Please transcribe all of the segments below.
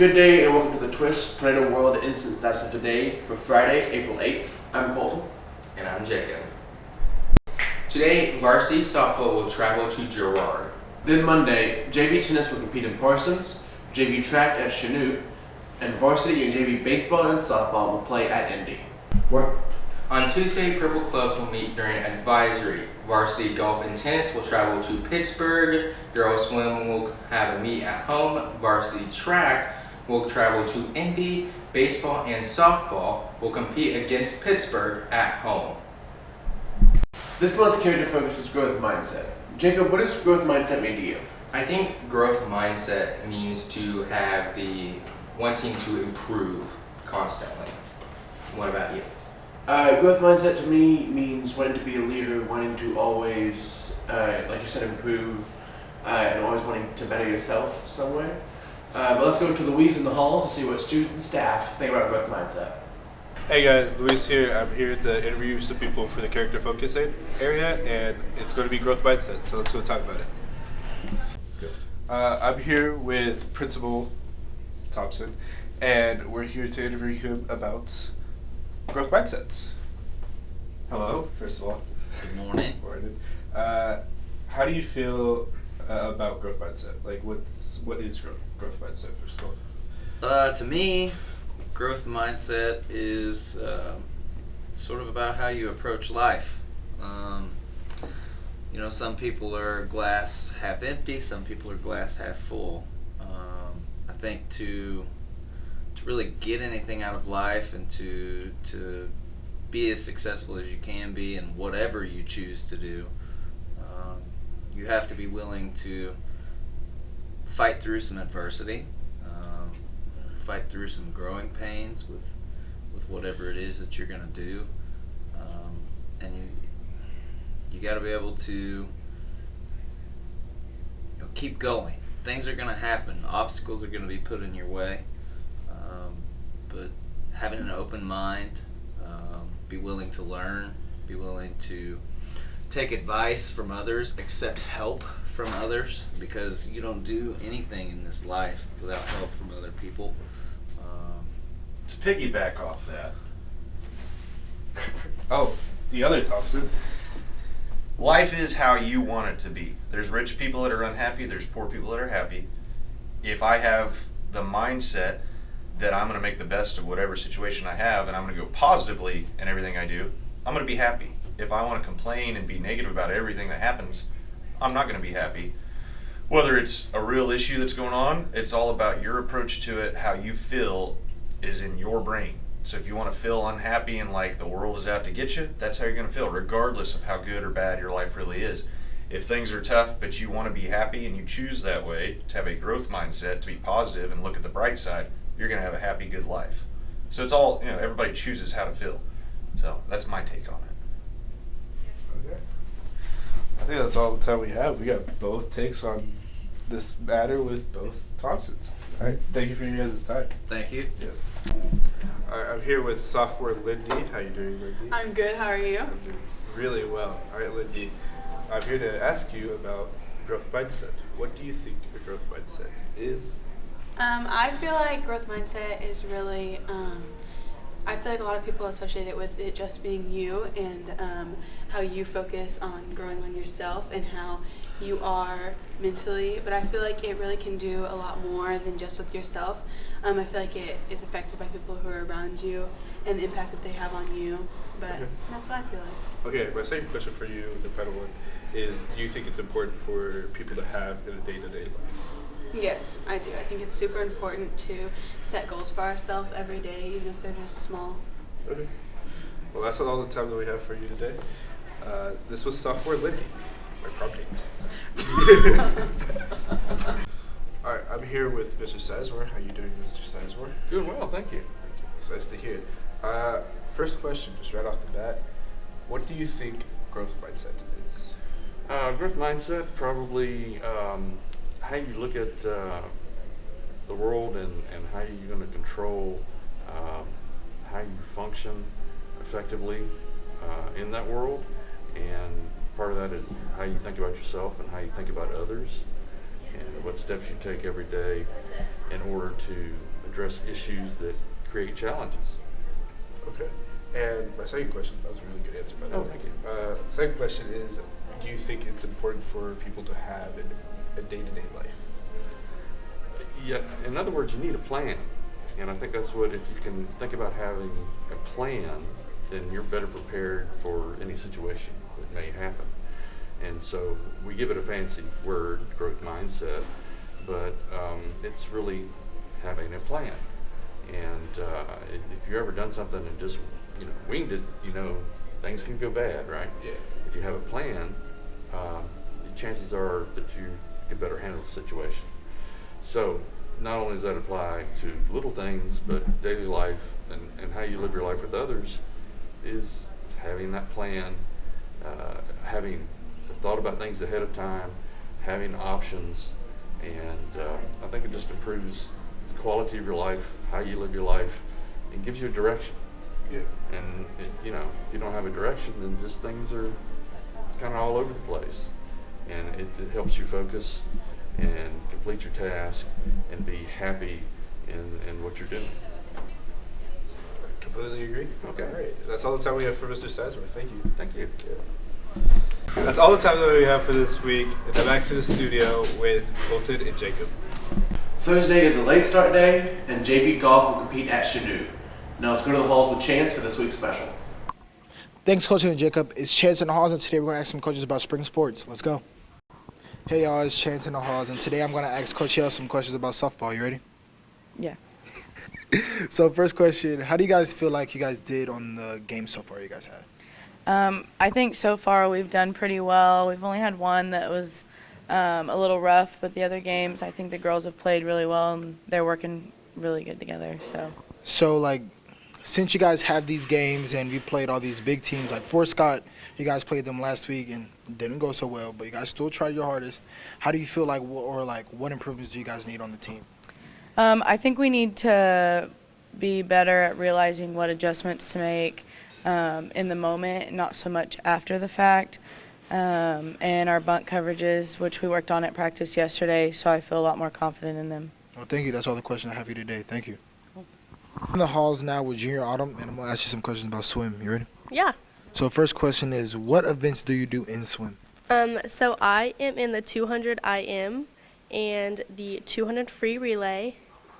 Good day and welcome to the Twist Tornado World Instant Stats of Today for Friday, April 8th. I'm Colton. And I'm Jacob. Today, varsity softball will travel to Girard. Then Monday, JV tennis will compete in Parsons, JV track at Chanute, and varsity and JV baseball and softball will play at Indy. What? On Tuesday, Purple Clubs will meet during advisory. Varsity golf and tennis will travel to Pittsburgh. Girls swim will have a meet at home. Varsity track will travel to Indy. Baseball and softball will compete against Pittsburgh at home. This month's character focus is growth mindset. Jacob, what does growth mindset mean to you? I think growth mindset means to have the wanting to improve constantly. What about you? Growth mindset to me means wanting to be a leader, wanting to always, like you said, improve, and always wanting to better yourself some way. But let's go to Louise in the halls and see what students and staff think about growth mindset. Hey guys, Luis here. I'm here to interview some people for the character focus area, and it's going to be growth mindset. So let's go talk about it. I'm here with Principal Thompson, and we're here to interview him about growth mindset. Hello, first of all. Good morning. Morning. How do you feel about growth mindset? Like, what is growth mindset, first of all? To me, growth mindset is sort of about how you approach life. Some people are glass half empty, some people are glass half full. I think to really get anything out of life and to be as successful as you can be in whatever you choose to do, you have to be willing to fight through some adversity, fight through some growing pains with whatever it is that you're going to do, and you got to be able to keep going. Things are going to happen. Obstacles are going to be put in your way, but having an open mind, be willing to learn, be willing to take advice from others, accept help from others, because you don't do anything in this life without help from other people. To piggyback off that, Oh, the other Thompson. life is how you want it to be. There's rich people that are unhappy, there's poor people that are happy. If I have the mindset that I'm going to make the best of whatever situation I have and I'm going to go positively in everything I do, I'm going to be happy. If I want to complain and be negative about everything that happens, I'm not going to be happy. Whether it's a real issue that's going on, it's all about your approach to it. How you feel is in your brain. So if you want to feel unhappy and like the world is out to get you, that's how you're going to feel, regardless of how good or bad your life really is. If things are tough but you want to be happy and you choose that way, to have a growth mindset, to be positive and look at the bright side, you're going to have a happy, good life. So it's all, everybody chooses how to feel. So that's my take on it. Okay. I think that's all the time we have. We got both takes on this matter with both Thompsons. All right. Thank you for your guys' time. Thank you. Yeah. All right, I'm here with sophomore Lindy. How you doing, Lindy? I'm good. How are you? I'm doing really well. All right, Lindy. I'm here to ask you about growth mindset. What do you think a growth mindset is? I feel like growth mindset is really, I feel like a lot of people associate it with it just being you and how you focus on growing on yourself and how you are mentally, but I feel like it really can do a lot more than just with yourself. I feel like it is affected by people who are around you and the impact that they have on you, but Okay. that's what I feel like. Okay, my second question for you, the final one, is do you think it's important for people to have in a day-to-day life? Yes, I do. I think it's super important to set goals for ourselves every day, even if they're just small. Okay. Well, that's all the time that we have for you today. This was sophomore Lindy, my prom date. All right, I'm here with Mr. Sizemore. How you doing, Mr. Sizemore? Doing well, thank you. It's nice to hear. First question, just right off the bat, what do you think growth mindset is? Growth mindset, probably how you look at the world and how you're going to control how you function effectively in that world. And part of that is how you think about yourself and how you think about others. and what steps you take every day in order to address issues that create challenges. Okay. And my second question, that was a really good answer, by the Oh, way. thank you. Second question is, do you think it's important for people to have a day-to-day life? Yeah, in other words, you need a plan. And I think that's what, if you can think about having a plan, then you're better prepared for any situation that may happen. And so we give it a fancy word, growth mindset, but it's really having a plan. And if you've ever done something and just winged it, things can go bad, right? Yeah. If you have a plan, the chances are that you can better handle the situation. So not only does that apply to little things, but daily life and how you live your life with others is having that plan, having thought about things ahead of time, having options, and I think it just improves the quality of your life, how you live your life, and gives you a direction. Yeah. And if you don't have a direction, then just things are kind of all over the place. And it helps you focus and complete your task and be happy in what you're doing. Completely agree. Okay. All right. That's all the time we have for Mr. Sizemore. Thank you. Thank you. That's all the time that we have for this week. And I'm back to the studio with Colton and Jacob. Thursday is a late start day, and JV Golf will compete at Shadoo. Now let's go to the halls with Chance for this week's special. Thanks, Coach and Jacob. It's Chance in the Halls, and today we're going to ask some coaches about spring sports. Let's go. Hey, y'all, it's Chance in the Halls, and today I'm going to ask Coach Hill some questions about softball. You ready? Yeah. So, first question, how do you guys feel like you guys did on the game so far you guys had? I think so far we've done pretty well. We've only had one that was a little rough, but the other games I think the girls have played really well, and they're working really good together. So, like, since you guys have these games and you played all these big teams, like Fort Scott, you guys played them last week and didn't go so well, but you guys still tried your hardest. How do you feel like, what improvements do you guys need on the team? I think we need to be better at realizing what adjustments to make in the moment, not so much after the fact. And our bunt coverages, which we worked on at practice yesterday, so I feel a lot more confident in them. Well, thank you. That's all the questions I have for you today. Thank you. I'm in the halls now with Junior Autumn, and I'm going to ask you some questions about swim. You ready? Yeah. So first question is, what events do you do in swim? So I am in the 200 IM and the 200 free relay,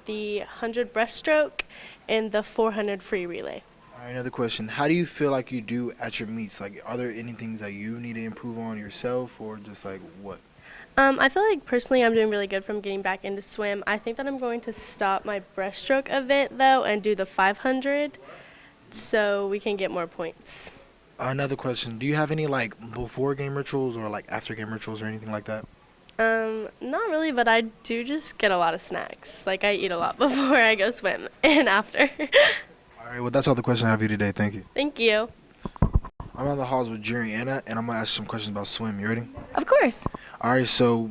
the 100 breaststroke, and the 400 free relay. All right, another question. How do you feel like you do at your meets? Like, are there any things that you need to improve on yourself, or just like what? I feel like personally I'm doing really good from getting back into swim. I think that I'm going to stop my breaststroke event though and do the 500 so we can get more points. Another question. Do you have any like before game rituals or like after game rituals or anything like that? Not really, but I do just get a lot of snacks. Like I eat a lot before I go swim and after. All right, well that's all the questions I have for you today. Thank you. Thank you. I'm in the halls with Jerry and Anna, and I'm going to ask some questions about swim. You ready? Of course. All right, so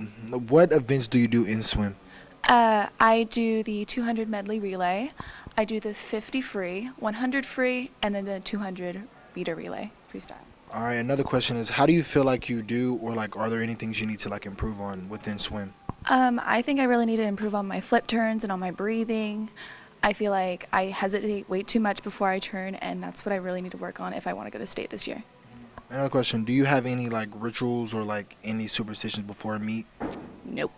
what events do you do in swim? I do the 200 medley relay. I do the 50 free, 100 free, and then the 200 meter relay freestyle. All right, another question is, how do you feel like you do, or like are there any things you need to like improve on within swim? I think I really need to improve on my flip turns and on my breathing. I feel like I hesitate way too much before I turn, and that's what I really need to work on if I want to go to state this year. Another question, do you have any like rituals or like any superstitions before a meet? Nope.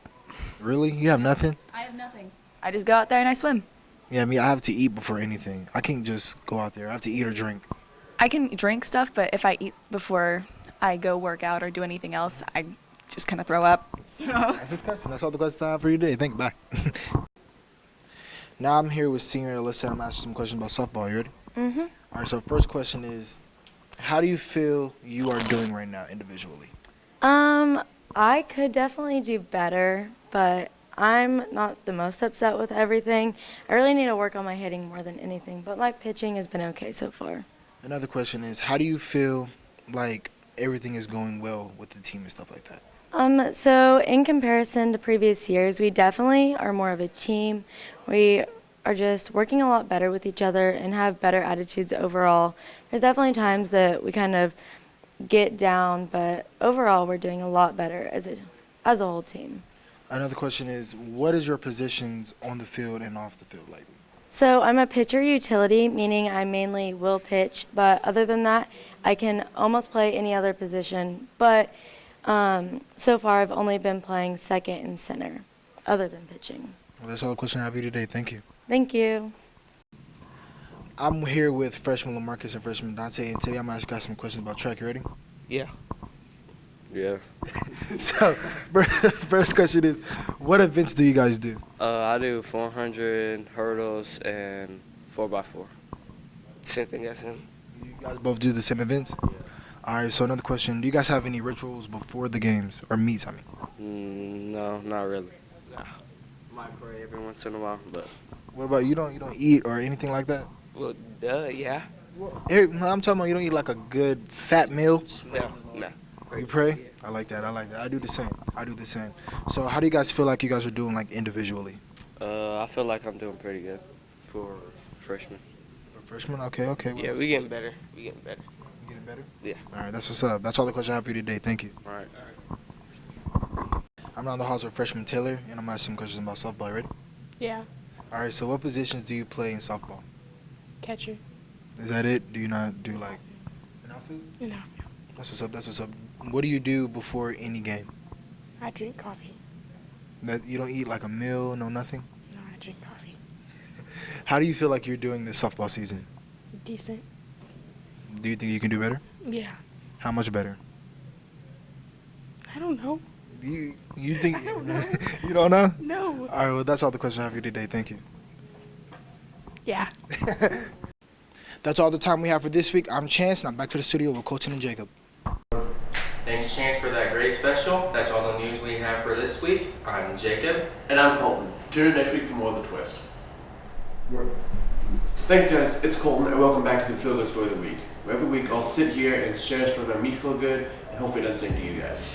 Really? You have nothing? I have nothing. I just go out there and I swim. Yeah, I have to eat before anything. I can't just go out there. I have to eat or drink. I can drink stuff, but if I eat before I go work out or do anything else, I just kind of throw up. So. That's disgusting. That's all the questions I have for you today. Thank you. Bye. Now I'm here with Senior Alyssa. I'm asking some questions about softball. You ready? Mm-hmm. All right, so first question is, how do you feel you are doing right now individually? I could definitely do better, but I'm not the most upset with everything. I really need to work on my hitting more than anything, but my pitching has been okay so far. Another question is, how do you feel like everything is going well with the team and stuff like that? So in comparison to previous years, we definitely are more of a team. We are just working a lot better with each other and have better attitudes overall. There's definitely times that we kind of get down, but overall we're doing a lot better as a whole team. Another question is, what is your positions on the field and off the field like? So I'm a pitcher utility, meaning I mainly will pitch, but other than that, I can almost play any other position. But so far, I've only been playing second and center, other than pitching. Well, that's all the question I have for you today. Thank you. Thank you. I'm here with freshman LaMarcus and freshman Dante, and today I'm going to ask you guys some questions about track. You ready? Yeah. Yeah. So, first question is, what events do you guys do? I do 400 hurdles and 4x4. Same thing as him. You guys both do the same events? Yeah. All right, so another question. Do you guys have any rituals before the games, or meets, I mean? No, not really. Nah. Might pray every once in a while, but. What about you? Don't eat or anything like that? Well, yeah. Well, no, I'm talking about you don't eat like a good fat meal? No. You pray? I like that. I do the same. So how do you guys feel like you guys are doing, like, individually? I feel like I'm doing pretty good for freshman. For freshman? Okay. Yeah, we getting better. You getting better? Yeah. All right, that's what's up. That's all the questions I have for you today. Thank you. All right. I'm now in the house with freshman Taylor, and I'm going to ask some questions about softball. You ready? Yeah. All right, so what positions do you play in softball? Catcher. Is that it? Do you not do, like, an outfield? No. That's what's up. What do you do before any game? I drink coffee. That you don't eat like a meal, no nothing? No, I drink coffee. How do you feel like you're doing this softball season? Decent. Do you think you can do better? Yeah. How much better? I don't know. You think I don't know. You don't know? No. All right, well, that's all the questions I have for you today. Thank you. Yeah. That's all the time we have for this week. I'm Chance, and I'm back to the studio with Colton and Jacob. Thanks, Chance, for that great special. That's all the news we have for this week. I'm Jacob. And I'm Colton. Tune in next week for more of The Twist. Thanks, guys. It's Colton, and welcome back to the Feel Good Story of the Week. Where every week I'll sit here and share a story that made me feel good, and hopefully it does the same to you guys.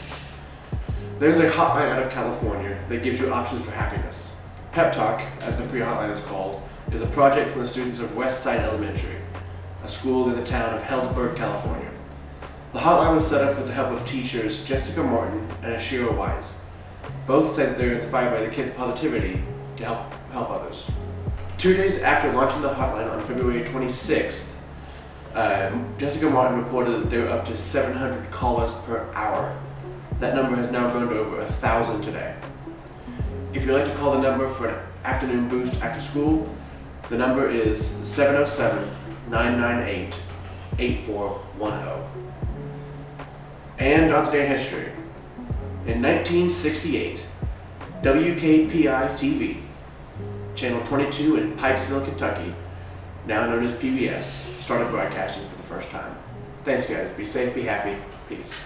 There's a hotline out of California that gives you options for happiness. Pep Talk, as the free hotline is called, is a project for the students of West Side Elementary, a school in the town of Healdsburg, California. The hotline was set up with the help of teachers Jessica Martin and Ashira Wise. Both said that they're inspired by the kids' positivity to help others. 2 days after launching the hotline on February 26th, Jessica Martin reported that they were up to 700 callers per hour. That number has now grown to over 1,000 today. If you'd like to call the number for an afternoon boost after school, the number is 707-998-8410. And on today in history, in 1968, WKPI-TV, channel 22 in Pikesville, Kentucky, now known as PBS, started broadcasting for the first time. Thanks, guys. Be safe, be happy. Peace.